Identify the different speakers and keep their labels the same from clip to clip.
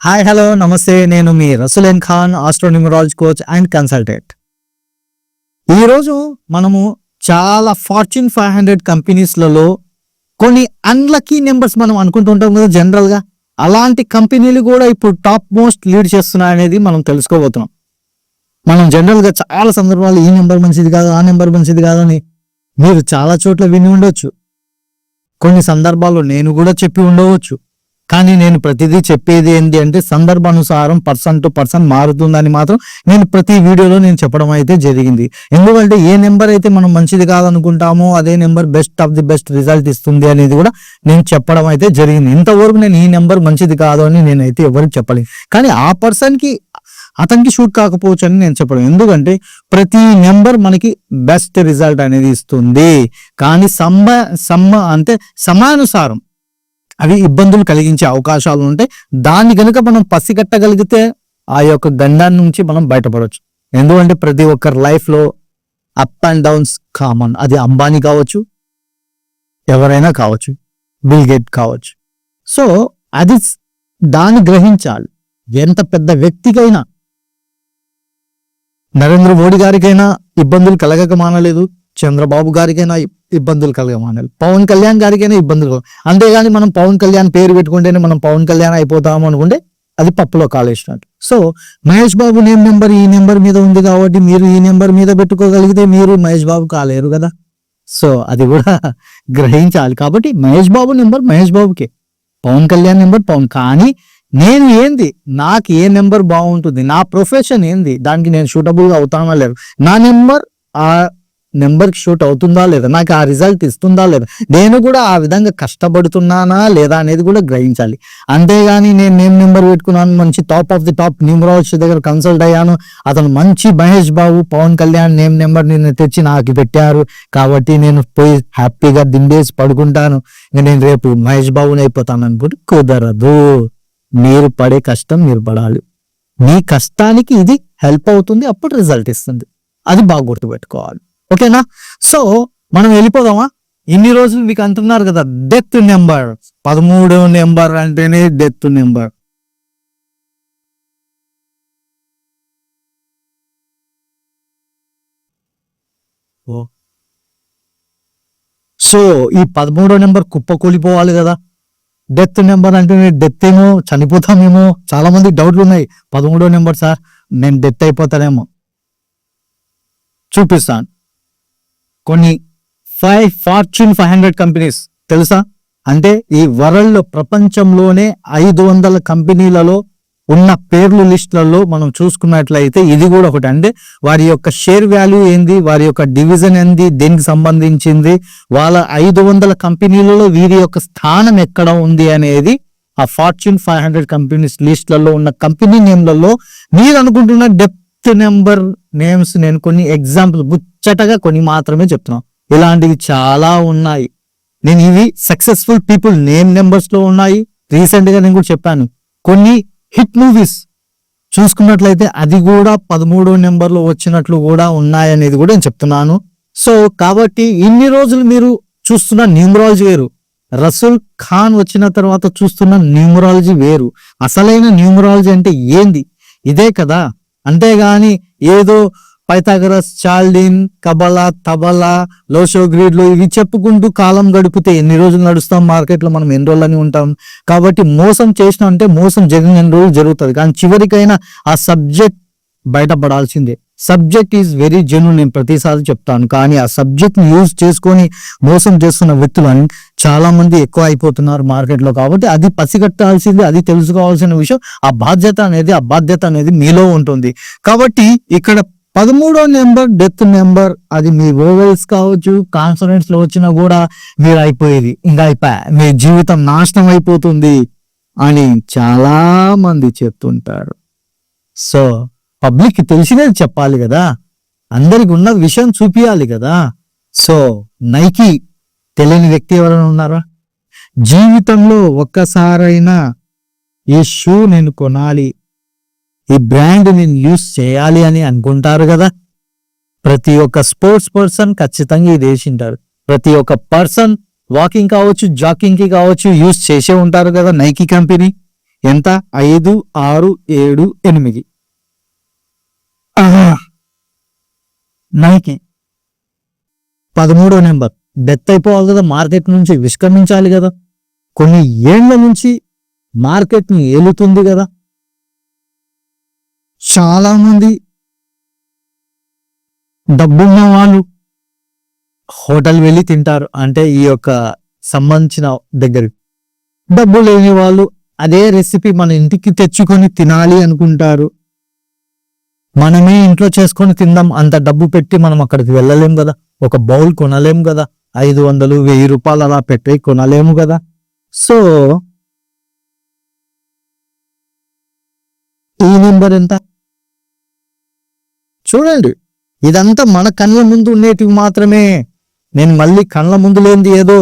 Speaker 1: Hi hello నమస్తే, నేను మీ రసూలేన్ Khan, astronumerology coach and consultant. ఈరోజు మనము చాలా ఫార్చ్యూన్ 500 కంపెనీస్లలో కొన్ని అన్లక్కీ నెంబర్స్ మనం అనుకుంటుంటాం కదా జనరల్గా. అలాంటి కంపెనీలు కూడా ఇప్పుడు టాప్ మోస్ట్ లీడ్ చేస్తున్నాయి అనేది మనం తెలుసుకోబోతున్నాం. మనం జనరల్గా చాలా సందర్భాలు ఈ నెంబర్ మంచిది కాదు, ఆ నెంబర్ మంచిది కాదు అని మీరు చాలా చోట్ల విని ఉండొచ్చు. కొన్ని సందర్భాల్లో నేను కూడా చెప్పి ఉండవచ్చు. కానీ నేను ప్రతిదీ చెప్పేది ఏంటి అంటే సందర్భానుసారం పర్సన్ టు పర్సన్ మారుతుందని మాత్రం నేను ప్రతి వీడియోలో నేను చెప్పడం అయితే జరిగింది. ఎందుకంటే ఏ నెంబర్ అయితే మనం మంచిది కాదనుకుంటామో అదే number best of the best result ఇస్తుంది అనేది కూడా నేను చెప్పడం అయితే జరిగింది. ఇంతవరకు నేను ఈ నెంబర్ మంచిది కాదు అని నేనైతే ఎవరికి చెప్పలేదు. కానీ ఆ పర్సన్కి అతనికి షూట్ కాకపోవచ్చు అని నేను చెప్పడం. ఎందుకంటే ప్రతి నెంబర్ మనకి బెస్ట్ రిజల్ట్ అనేది ఇస్తుంది. కానీ అంటే సమయానుసారం అవి ఇబ్బందులు కలిగించే అవకాశాలు ఉంటాయి. దాన్ని కనుక మనం పసిగట్టగలిగితే ఆ యొక్క గండాన్ని నుంచి మనం బయటపడవచ్చు. ఎందుకంటే ప్రతి ఒక్కరి లైఫ్లో అప్ అండ్ డౌన్స్ కామన్. అది అంబానీ కావచ్చు, ఎవరైనా కావచ్చు, బిల్ గేట్ కావచ్చు. సో అది దాన్ని గ్రహించాలి. ఎంత పెద్ద వ్యక్తికైనా, నరేంద్ర మోడీ గారికైనా ఇబ్బందులు కలగక మానలేదు, చంద్రబాబు గారికైనా ఇబ్బందులు కలగమానాలి, పవన్ కళ్యాణ్ గారికైనా ఇబ్బందులు. అంతేగాని మనం పవన్ కళ్యాణ్ పేరు పెట్టుకుంటేనే మనం పవన్ కళ్యాణ్ అయిపోతాము అనుకుంటే అది పప్పులో కాలేసినట్టు. సో మహేష్ బాబు నెంబర్ ఈ నెంబర్ మీద ఉంది కాబట్టి మీరు ఈ నెంబర్ మీద పెట్టుకోగలిగితే మీరు మహేష్ బాబు కాలేరు కదా. సో అది కూడా గ్రహించాలి. కాబట్టి మహేష్ బాబు నెంబర్ మహేష్ బాబుకే, పవన్ కళ్యాణ్ నెంబర్ పవన్. కానీ నేను ఏంది, నాకు ఏ నెంబర్ బాగుంటుంది, నా ప్రొఫెషన్ ఏంది, దానికి నేను షూటబుల్గా అవుతానా లేదు, నా నెంబర్ ఆ నెంబర్కి షూట్ అవుతుందా లేదా, నాకు ఆ రిజల్ట్ ఇస్తుందా లేదా, నేను కూడా ఆ విధంగా కష్టపడుతున్నానా లేదా అనేది కూడా గ్రహించాలి. అంతేగాని నేను నెంబర్ పెట్టుకున్నాను, మంచి top of the top numerologist దగ్గర కన్సల్ట్ అయ్యాను, అతను మంచి మహేష్ బాబు పవన్ కళ్యాణ్ నెంబర్ నేను తెచ్చి నాకు పెట్టారు కాబట్టి నేను పోయి హ్యాపీగా దిండేసి పడుకుంటాను, ఇంకా నేను రేపు మహేష్ బాబుని అయిపోతాను అనుకుంటే కుదరదు. మీరు పడే కష్టం మీరు పడాలి. మీ కష్టానికి ఇది హెల్ప్ అవుతుంది, అప్పుడు రిజల్ట్ ఇస్తుంది. అది బాగా గుర్తుపెట్టుకోవాలి. ఓకేనా? సో మనం వెళ్ళిపోదామా? ఇన్ని రోజులు మీకు అంటున్నారు కదా డెత్ నెంబర్, 13వ నెంబర్ అంటేనే డెత్ నెంబర్. సో ఈ 13వ నెంబర్ కుప్పకూలిపోవాలి కదా. డెత్ నెంబర్ అంటే డెత్ ఏమో, చనిపోతామేమో, చాలా మంది డౌట్లు ఉన్నాయి. 13వ నెంబర్ సార్ నేను డెత్ అయిపోతానేమో. చూపిస్తాను. కొన్ని ఫార్చ్యూన్ 500 కంపెనీస్ తెలుసా? అంటే ఈ వరల్డ్ ప్రపంచంలోనే 500 కంపెనీలలో ఉన్న పేర్లు లిస్టులలో మనం చూసుకున్నట్లయితే ఇది కూడా ఒకటి. అంటే వారి యొక్క షేర్ వాల్యూ ఏంది, వారి యొక్క డివిజన్ ఏంది, దేనికి సంబంధించింది, వాళ్ళ 500 కంపెనీలలో వీరి యొక్క స్థానం ఎక్కడ ఉంది అనేది ఆ ఫార్చ్యూన్ 500 కంపెనీస్ లిస్టులలో ఉన్న కంపెనీ నేమ్లలో మీరు అనుకుంటున్న డెత్ నెంబర్ నేమ్స్ నేను కొన్ని ఎగ్జాంపుల్ ముచ్చటగా కొన్ని మాత్రమే చెప్తున్నాను. ఇలాంటివి చాలా ఉన్నాయి. నేను ఇవి సక్సెస్ఫుల్ పీపుల్ నెంబర్స్ లో ఉన్నాయి. రీసెంట్ గా నేను కూడా చెప్పాను. కొన్ని హిట్ మూవీస్ చూసుకున్నట్లయితే అది కూడా 13వ నెంబర్లో వచ్చినట్లు కూడా ఉన్నాయనేది కూడా నేను చెప్తున్నాను. సో కాబట్టి ఇన్ని రోజులు మీరు చూస్తున్న న్యూమరాలజీ వేరు, రసూల్ ఖాన్ వచ్చిన తర్వాత చూస్తున్న న్యూమరాలజీ వేరు. అసలైన న్యూమరాలజీ అంటే ఏంది ఇదే కదా. అంతేగాని ఏదో పైథాగరస్, చాల్డిన్, కబలా, తబలా, లోషోగ్రీడ్లు ఇవి చెప్పుకుంటూ కాలం గడిపితే ఎన్ని రోజులు నడుస్తాం మార్కెట్లో, మనం ఎన్ని రోజులని ఉంటాం. కాబట్టి మోసం చేసిన అంటే మోసం జరిగిన ఎన్ని రోజులు జరుగుతుంది. కానీ చివరికైనా ఆ సబ్జెక్ట్ బయటపడాల్సిందే. సబ్జెక్ట్ ఈజ్ వెరీ జెన్యూన్, నేను ప్రతిసారి చెప్తాను. కానీ ఆ సబ్జెక్ట్ని యూజ్ చేసుకొని మోసం చేస్తున్న వ్యక్తులు చాలా మంది ఎక్కువ అయిపోతున్నారు మార్కెట్లో. కాబట్టి అది పసిగట్టాల్సింది, అది తెలుసుకోవాల్సిన విషయం. ఆ బాధ్యత అనేది మీలో ఉంటుంది. కాబట్టి ఇక్కడ 13వ నెంబర్ డెత్ నెంబర్, అది మీ వోవెల్స్ కావచ్చు, కాన్సనెంట్స్ లో వచ్చినా కూడా మీరు అయిపోయేది, ఇంకా మీ జీవితం నాశనం అయిపోతుంది అని చాలా మంది చెప్తుంటారు. సో పబ్లిక్ తెలిసినది చెప్పాలి కదా, అందరికి ఉన్న విషయం చూపియాలి కదా. సో నైకి తెలియని వ్యక్తి ఎవరైనా ఉన్నారా? జీవితంలో ఒక్కసారైనా ఈ షూ నేను కొనాలి, ఈ బ్రాండ్ నేను యూస్ చేయాలి అని అనుకుంటారు కదా. ప్రతి ఒక్క స్పోర్ట్స్ పర్సన్ ఖచ్చితంగా ఇది వేసింటారు. ప్రతి ఒక్క పర్సన్ వాకింగ్ కావచ్చు, జాకింగ్ కి కావచ్చు యూస్ చేసే ఉంటారు కదా నైకీ కంపెనీ. ఎంత? 5, 6, 7, 8. Nike 13వ number. డెత్ అయిపోవాలి కదా, మార్కెట్ నుంచి విష్క్రమించాలి కదా, కొన్ని ఏళ్ల నుంచి మార్కెట్ని ఏలుతుంది కదా. చాలా మంది డబ్బున్న వాళ్ళు హోటల్ వెళ్ళి తింటారు, అంటే ఈ యొక్క సంబంధించిన దగ్గర. డబ్బు లేని వాళ్ళు అదే రెసిపీ మన ఇంటికి తెచ్చుకొని తినాలి అనుకుంటారు. మనమే ఇంట్లో చేసుకొని తిందాం, అంత డబ్బు పెట్టి మనం అక్కడికి వెళ్ళలేం కదా, ఒక బౌల్ కొనలేం కదా, 500, 1000 రూపాయలు అలా పెట్టి కొనలేము కదా. సో ఈ నెంబర్ ఎంత చూడండి. ఇదంతా మన కళ్ళ ముందు ఉండేటివి మాత్రమే. నేను మళ్ళీ కళ్ళ ముందు లేనిది ఏదో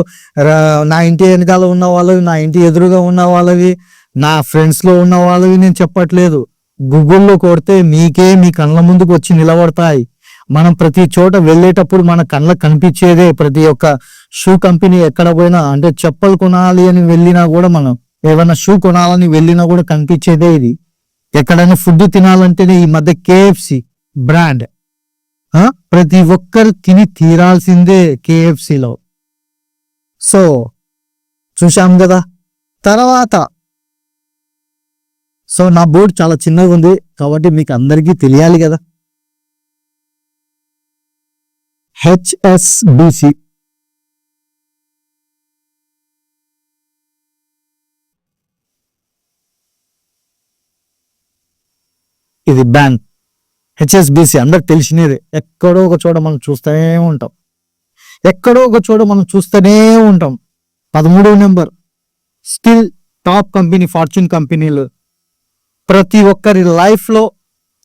Speaker 1: నా ఇంటి వెనకాల ఉన్న వాళ్ళవి, నా ఇంటి ఎదురుగా ఉన్న వాళ్ళవి, నా ఫ్రెండ్స్ లో ఉన్న వాళ్ళవి నేను చెప్పట్లేదు. గూగుల్లో కొడితే మీకే మీ కళ్ళ ముందుకు వచ్చి నిలబడతాయి. మనం ప్రతి చోట వెళ్ళేటప్పుడు మన కళ్ళకు కనిపించేదే. ప్రతి ఒక్క షూ కంపెనీ ఎక్కడ పోయినా, అంటే చెప్పులు కొనాలి అని వెళ్ళినా కూడా, మనం ఏమైనా షూ కొనాలని వెళ్ళినా కూడా కనిపించేదే ఇది. ఎక్కడైనా ఫుడ్ తినాలంటేనే ఈ మధ్య KFC బ్రాండ్, ప్రతి ఒక్కరు తిని తీరాల్సిందే KFCలో. సో చూశాం కదా. తర్వాత సో నా బోర్డు చాలా చిన్నగా ఉంది కాబట్టి మీకు అందరికీ తెలియాలి కదా. HSBC ఇది బ్యాంక్. HSBC అందరికి తెలిసినదే. ఎక్కడో ఒక చోట మనం చూస్తూనే ఉంటాం, ఎక్కడో ఒక చోట మనం చూస్తూనే ఉంటాం. 13వ number. Still top company, fortune కంపెనీలు. ప్రతి ఒక్కరి లైఫ్ లో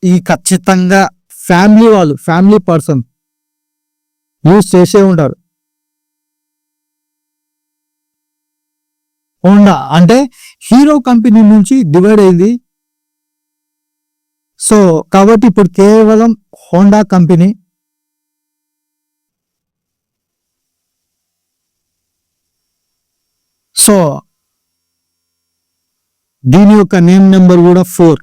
Speaker 1: ఈ ఖచ్చితంగా ఫ్యామిలీ వాళ్ళు, ఫ్యామిలీ పర్సన్ యూజ్ చేసే ఉంటారు. హోండా అంటే హీరో కంపెనీ నుంచి డివైడ్ అయింది. సో కాబట్టి ఇప్పుడు కేవలం హోండా కంపెనీ. సో దీని యొక్క నేమ్ నెంబర్ కూడా 4,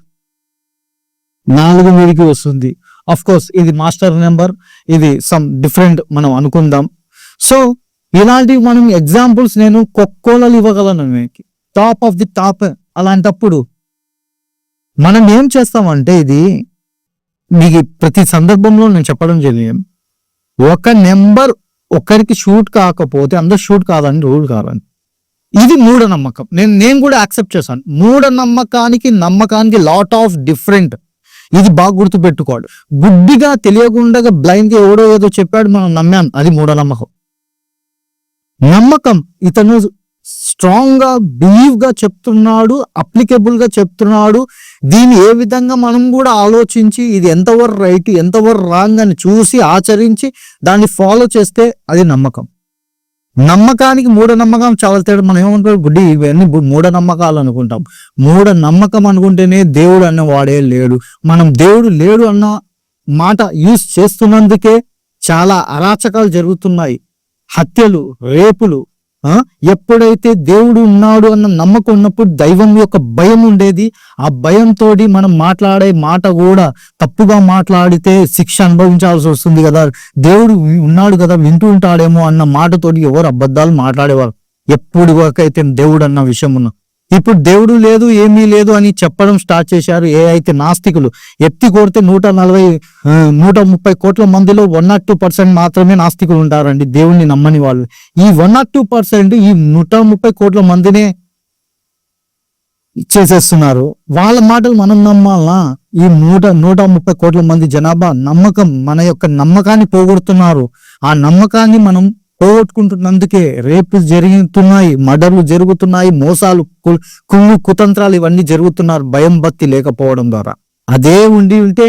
Speaker 1: 4 మీదకి వస్తుంది. అఫ్ కోర్స్ ఇది మాస్టర్ నెంబర్, ఇది సమ్ డిఫరెంట్ మనం అనుకుందాం. సో ఇలాంటివి మనం ఎగ్జాంపుల్స్ నేను కోకోలాలు ఇవ్వగలను మీకు, టాప్ ఆఫ్ ది టాప్. అలాంటప్పుడు మనం ఏం చేస్తామంటే, ఇది మీకు ప్రతి సందర్భంలో నేను చెప్పడం జరిగింది, ఒక నెంబర్ ఒకరికి షూట్ కాకపోతే అందరు షూట్ కాదని రూల్ కాదని. ఇది మూఢనమ్మకం. నేను కూడా యాక్సెప్ట్ చేశాను. మూఢనమ్మకానికి నమ్మకానికి లాట్ ఆఫ్ డిఫరెంట్. ఇది బాగా గుర్తుపెట్టుకోడు. గుడ్డిగా తెలియకుండా బ్లైండ్ గా ఎవడో ఏదో చెప్పాడు, మనం నమ్మాం, అది మూఢనమ్మకం. నమ్మకం ఇతను స్ట్రాంగ్ గా బిలీవ్ గా చెప్తున్నాడు, అప్లికేబుల్ గా చెప్తున్నాడు. దీన్ని ఏ విధంగా మనం కూడా ఆలోచించి ఇది ఎంతవరకు రైట్, ఎంతవరకు రాంగ్ అని చూసి ఆచరించి దాన్ని ఫాలో చేస్తే అది నమ్మకం. నమ్మకానికి మూఢనమ్మకం చాలా తేడా. మనం ఏమంటారు, గుడ్డి ఇవన్నీ మూఢనమ్మకాలు అనుకుంటాం. మూఢనమ్మకం అనుకుంటేనే దేవుడు అన్న వాడే లేడు. మనం దేవుడు లేడు అన్న మాట యూజ్ చేస్తున్నందుకే చాలా అరాచకాలు జరుగుతున్నాయి, హత్యలు, రేపులు. ఎప్పుడైతే దేవుడు ఉన్నాడు అన్న నమ్మకం ఉన్నప్పుడు దైవం యొక్క భయం ఉండేది. ఆ భయంతో మనం మాట్లాడే మాట కూడా తప్పుగా మాట్లాడితే శిక్ష అనుభవించాల్సి వస్తుంది కదా. దేవుడు ఉన్నాడు కదా, వింటూ ఉంటాడేమో అన్న మాటతోటి ఎవరు అబద్ధాలు మాట్లాడేవారు ఎప్పుడు వరకైతే దేవుడు అన్న విషయం ఉన్నా. ఇప్పుడు దేవుడు లేదు, ఏమీ లేదు అని చెప్పడం స్టార్ట్ చేశారు. ఏ అయితే నాస్తికులు ఎత్తి కొడితే 130 కోట్ల మందిలో 102% మాత్రమే నాస్తికులు ఉంటారండి, దేవుణ్ణి నమ్మని వాళ్ళు. ఈ 102% ఈ 130 కోట్ల మందినే చేసేస్తున్నారు. వాళ్ళ మాటలు మనం నమ్మాలా? ఈ 130 కోట్ల మంది జనాభా నమ్మకం, మన యొక్క నమ్మకాన్ని పోగొడుతున్నారు. ఆ నమ్మకాన్ని మనం పోగొట్టుకుంటున్నందుకే రేపులు జరుగుతున్నాయి, మర్డర్లు జరుగుతున్నాయి, మోసాలు, కుళ్ళు కుతంత్రాలు ఇవన్నీ జరుగుతున్నారు, భయం భక్తి లేకపోవడం ద్వారా. అదే ఉంటే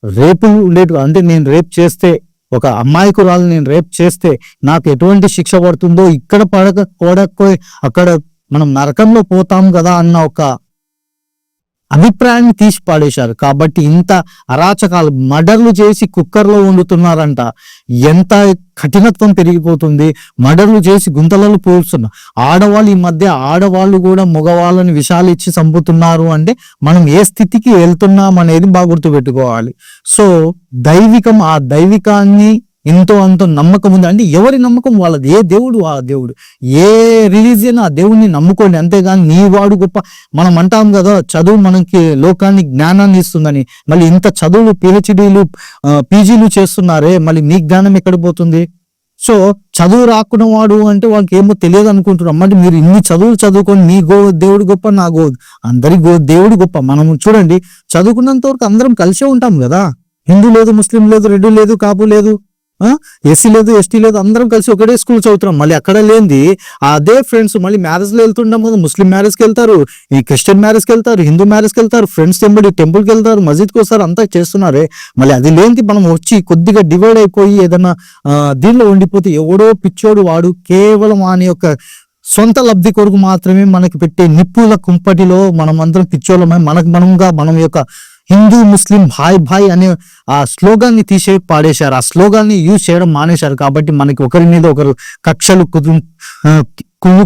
Speaker 1: రేపులు ఉండేటు. అంటే నేను రేప్ చేస్తే, ఒక అమ్మాయికురాలు నేను రేప్ చేస్తే నాకు ఎటువంటి శిక్ష పడుతుందో, ఇక్కడ పడకపోయి అక్కడ మనం నరకంలో పోతాం కదా అన్న ఒక అభిప్రాయాన్ని తీసి పాడేశారు. కాబట్టి ఇంత అరాచకాలు, మర్డర్లు చేసి కుక్కర్లో వండుతున్నారంట. ఎంత కఠినత్వం పెరిగిపోతుంది. మర్డర్లు చేసి గుంతలలో పోస్తున్నారు. ఆడవాళ్ళు, ఈ మధ్య ఆడవాళ్ళు కూడా మగవాళ్ళని విషాలు ఇచ్చి చంపుతున్నారు. అంటే మనం ఏ స్థితికి వెళ్తున్నాం అనేది బాగా గుర్తుపెట్టుకోవాలి. సో దైవికం, ఆ దైవికాన్ని ఎంతో అంతో నమ్మకం ఉంది. అంటే ఎవరి నమ్మకం వాళ్ళది. ఏ దేవుడు ఆ దేవుడు, ఏ రిలీజియన్ ఆ దేవుడిని నమ్ముకోండి. అంతేగాని నీ వాడు గొప్ప. మనం అంటాం కదా, చదువు మనకి లోకాన్ని జ్ఞానాన్ని ఇస్తుందని. మళ్ళీ ఇంత చదువులు, పిహెచ్డీలు, పీజీలు చేస్తున్నారే, మళ్ళీ నీ జ్ఞానం ఎక్కడ పోతుంది? సో చదువు రాకున్న వాడు అంటే వాళ్ళకి ఏమో తెలియదు అనుకుంటున్నాం. అంటే మీరు ఇన్ని చదువులు చదువుకొని నీ దేవుడు గొప్ప, నా అందరి దేవుడు గొప్ప. మనం చూడండి, చదువుకున్నంత వరకు అందరం కలిసే ఉంటాం కదా. హిందూ లేదు, ముస్లిం లేదు, రెడ్డి లేదు, కాపు లేదు, ఎస్సీ లేదు, ఎస్టీ లేదు, అందరం కలిసి ఒకటే స్కూల్ చదువుతున్నాం. మళ్ళీ అక్కడ లేనిది అదే ఫ్రెండ్స్ మళ్ళీ మ్యారేజ్ లో వెళ్తుంటాం కదా. ముస్లిం మ్యారేజ్ కి వెళ్తారు, ఈ క్రిస్టియన్ మ్యారేజ్ కి వెళ్తారు, హిందూ మ్యారేజ్ కి వెళ్తారు, ఫ్రెండ్స్ టెంపుల్ కి వెళ్తారు, మస్జిద్ కి వస్తారు, అంతా చేస్తున్నారే. మళ్ళీ అది లేనిది మనం వచ్చి కొద్దిగా డివైడ్ అయిపోయి ఏదైనా దీనిలో ఉండిపోతే ఎవడో పిచ్చోడు వాడు కేవలం వాని యొక్క సొంత లబ్ధి కొరకు మాత్రమే మనకి పెట్టే నిప్పుల కుంపటిలో మనం అందరం పిచ్చోళ్ళమై మనం యొక్క హిందూ ముస్లిం భాయ్ భాయ్ అనే ఆ స్లోగాన్ని తీసే పాడేశారు. ఆ స్లోగాన్ని యూజ్ చేయడం మానేశారు. కాబట్టి మనకి ఒకరి మీద ఒకరు కక్షలు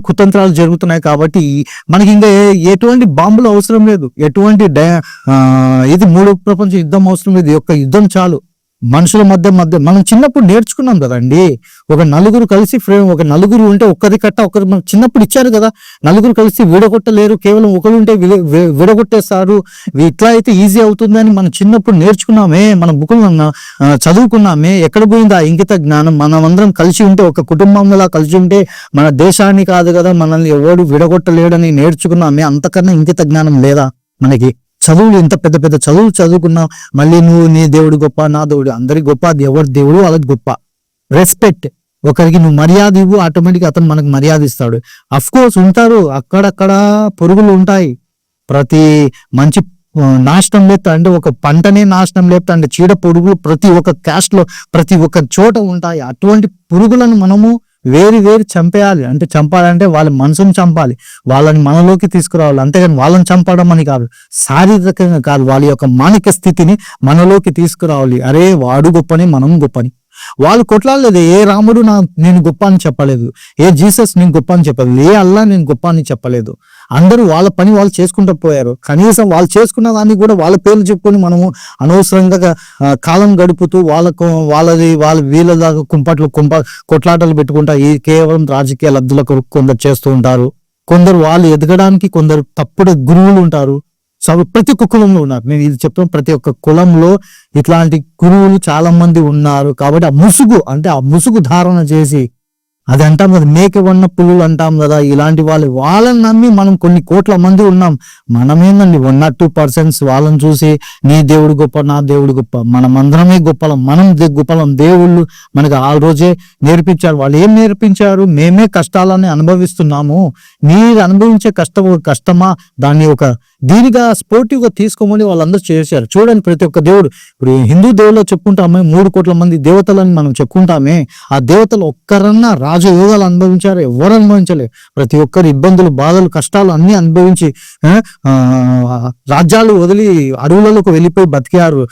Speaker 1: కుతంత్రాలు జరుగుతున్నాయి. కాబట్టి మనకి ఇంకా ఎటువంటి బాంబులు అవసరం లేదు, ఎటువంటి ఇది మూడో ప్రపంచ యుద్ధం అవసరం లేదు. యొక్క యుద్ధం చాలు. మనుషుల మధ్య మనం చిన్నప్పుడు నేర్చుకున్నాం కదండి. ఒక నలుగురు కలిసి ఒక నలుగురు ఉంటే ఒక్కరి కట్ట ఒకరు చిన్నప్పుడు ఇచ్చారు కదా. నలుగురు కలిసి విడగొట్టలేరు, కేవలం ఒకరు ఉంటే విడగొట్టేస్తారు. ఇట్లా అయితే ఈజీ అవుతుందని మనం చిన్నప్పుడు నేర్చుకున్నామే, మన బుక్కులు చదువుకున్నామే. ఎక్కడ పోయింది ఆ ఇంకిత జ్ఞానం? మనం అందరం కలిసి ఉంటే, ఒక కుటుంబంలా కలిసి ఉంటే మన దేశాన్ని కాదు కదా, మనల్ని ఎవడు విడగొట్టలేడని నేర్చుకున్నామే. అంతకన్నా ఇంకిత జ్ఞానం లేదా మనకి? చదువులు ఇంత పెద్ద పెద్ద చదువులు చదువుకున్నావు, మళ్ళీ నువ్వు నీ దేవుడు గొప్ప, నా దేవుడు అందరికి గొప్ప, అది ఎవరి దేవుడు వాళ్ళకి గొప్ప. రెస్పెక్ట్, ఒకరికి నువ్వు మర్యాద ఇవ్వు, ఆటోమేటిక్ అతను మనకు మర్యాద ఇస్తాడు. అఫ్ కోర్స్ ఉంటారు అక్కడక్కడ పురుగులు ఉంటాయి. ప్రతి మంచి నాశనం లేపుతా అంటే ఒక పంటనే నాశనం లేపుతా అంటే చీడ పురుగులు ప్రతి ఒక్క క్యాస్ట్ లో ప్రతి ఒక్క చోట ఉంటాయి. అటువంటి పురుగులను మనము వేరు చంపేయాలి. అంటే చంపాలంటే వాళ్ళ మనసును చంపాలి, వాళ్ళని మనలోకి తీసుకురావాలి. అంతేగాని వాళ్ళని చంపడం అని కాదు, శారీరకంగా కాదు, వాళ్ళ యొక్క మానసిక స్థితిని మనలోకి తీసుకురావాలి. అరే వాడు గొప్పని, మనం గొప్పని. వాళ్ళు కొట్లాడలేదు. ఏ రాముడు నేను గొప్ప అని చెప్పలేదు, ఏ జీసస్ నేను గొప్ప అని చెప్పలేదు, ఏ అల్లా నేను గొప్ప అని చెప్పలేదు. అందరూ వాళ్ళ పని వాళ్ళు చేసుకుంటూ పోయారు. కనీసం వాళ్ళు చేసుకున్న దాన్ని కూడా వాళ్ళ పేర్లు చెప్పుకొని మనము అనవసరంగా కాలం గడుపుతూ వాళ్ళ వీళ్ళ దాకా కొట్లాటలు పెట్టుకుంటా ఈ కేవలం రాజకీయ లబ్ధుల కొరకు కొందరు చేస్తూ ఉంటారు. కొందరు వాళ్ళు ఎదగడానికి కొందరు తప్పుడు గురువులు ఉంటారు. ప్రతి ఒక్క కులంలో ఉన్నారు. నేను ఇది చెప్తాను, ప్రతి ఒక్క కులంలో ఇట్లాంటి గురువులు చాలా మంది ఉన్నారు. కాబట్టి ఆ ముసుగు ధారణ చేసి, అది అంటాం కదా, మేక వన్న పులులు అంటాం కదా, ఇలాంటి వాళ్ళని నమ్మి మనం కొన్ని కోట్ల మంది ఉన్నాం. మనమేందండి 1% వాళ్ళని చూసి నీ దేవుడు గొప్ప, నా దేవుడు గొప్ప, మనమందరమే గొప్పలం, మనం గొప్పలం. దేవుళ్ళు మనకు ఆ రోజే నేర్పించారు. వాళ్ళు ఏం నేర్పించారు? మేమే కష్టాలని అనుభవిస్తున్నాము, మీరు అనుభవించే కష్టమా, దాన్ని ఒక దీనిగా స్పోర్టివ్ గా తీసుకోమని వాళ్ళందరూ చేశారు. చూడండి, ప్రతి ఒక్క దేవుడు, ఇప్పుడు హిందూ దేవుల్లో చెప్పుకుంటామే 3 కోట్ల మంది దేవతలని మనం చెప్పుకుంటామే. ఆ దేవతలు ఒక్కరన్నా రాజయోగాలు అనుభవించారు? ఎవరు అనుభవించలే. ప్రతి ఒక్కరు ఇబ్బందులు, బాధలు, కష్టాలు అన్ని అనుభవించి రాజ్యాలు వదిలి అడవులలోకి వెళ్ళిపోయి బతికారు.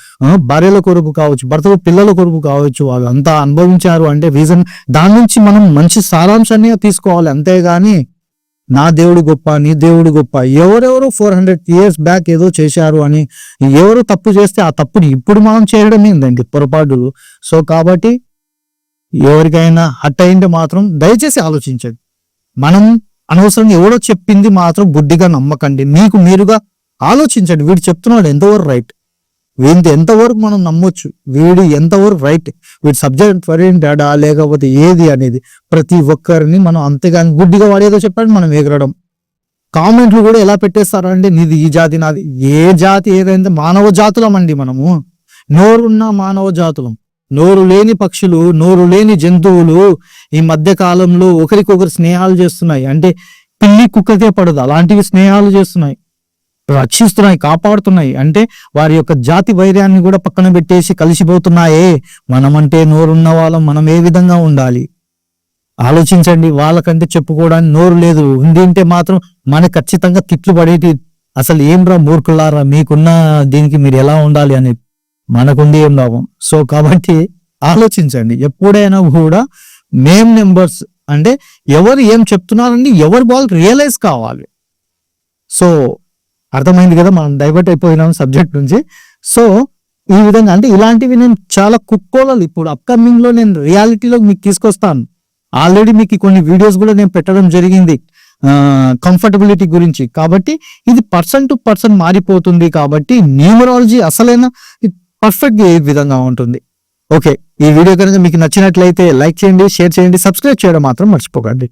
Speaker 1: భార్యల కొరకు కావచ్చు, భర్తలు పిల్లల కొరకు కావచ్చు, వాళ్ళు అంతా అనుభవించారు. అంటే రీజన్ దాని నుంచి మనం మంచి సారాంశాన్ని తీసుకోవాలి. అంతేగాని నా దేవుడు గొప్ప, నీ దేవుడు గొప్ప, ఎవరెవరో 400 years బ్యాక్ ఏదో చేశారు అని ఎవరు తప్పు చేస్తే ఆ తప్పుని ఇప్పుడు మనం చేయడం ఏందండి పొరపాటులు. సో కాబట్టి ఎవరికైనా హట్ అయింటే మాత్రం దయచేసి ఆలోచించండి. మనం అనవసరంగా ఎవడో చెప్పింది మాత్రం గుడ్డిగా నమ్మకండి. మీకు మీరుగా ఆలోచించండి. వీడు చెప్తున్నాడు ఎంతవరకు రైట్, వీడిది ఎంతవరకు మనం నమ్మొచ్చు, వీడు ఎంతవరకు రైట్, వీడి సబ్జెక్ట్ డాడా లేకపోతే ఏది అనేది ప్రతి ఒక్కరిని మనం అంతేగాని గుడ్డిగా వాడేదో చెప్పాడు మనం ఎగరడం. కామెంట్లు కూడా ఎలా పెట్టేస్తారంటే నీది ఈ జాతి, నాది ఏ జాతి ఏదైతే మానవ జాతులం అండి మనము. నోరున్న మానవ జాతులం. నోరు లేని పక్షులు, నోరు లేని జంతువులు ఈ మధ్య కాలంలో ఒకరికొకరు స్నేహాలు చేస్తున్నాయి. అంటే పిల్లి కుక్కకే పడదు, అలాంటివి స్నేహాలు చేస్తున్నాయి, రక్షిస్తున్నాయి, కాపాడుతున్నాయి. అంటే వారి యొక్క జాతి వైర్యాన్ని కూడా పక్కన పెట్టేసి కలిసిపోతున్నాయే. మనమంటే నోరున్న వాళ్ళం, మనం ఏ విధంగా ఉండాలి ఆలోచించండి. వాళ్ళకంటే చెప్పుకోవడానికి నోరు లేదు, ఉండింటే మాత్రం మనకు ఖచ్చితంగా తిట్లు పడేటి అసలు ఏం రా మూర్ఖులారా, మీకున్న దీనికి మీరు ఎలా ఉండాలి అని. మనకుంది ఏం లాభం? సో కాబట్టి ఆలోచించండి ఎప్పుడైనా కూడా. నేమ్ నెంబర్స్ అంటే ఎవరు ఏం చెప్తున్నారని ఎవరు వాళ్ళు రియలైజ్ కావాలి. సో అర్థమైంది కదా, మనం డైవర్ట్ అయిపోయినాం సబ్జెక్ట్ నుంచి. సో ఈ విధంగా అంటే ఇలాంటివి నేను చాలా కుక్కోలాలి ఇప్పుడు అప్కమింగ్ లో నేను రియాలిటీలో మీకు తీసుకొస్తాను. ఆల్రెడీ మీకు కొన్ని వీడియోస్ కూడా నేను పెట్టడం జరిగింది కంఫర్టబిలిటీ గురించి. కాబట్టి ఇది పర్సన్ టు పర్సన్ మారిపోతుంది. కాబట్టి న్యూమరాలజీ అసలైన పర్ఫెక్ట్ గా ఏ విధంగా ఉంటుంది. ఓకే, ఈ వీడియో కనుక మీకు నచ్చినట్లయితే లైక్ చేయండి, షేర్ చేయండి, సబ్స్క్రైబ్ చేయడం మాత్రం మర్చిపోకండి.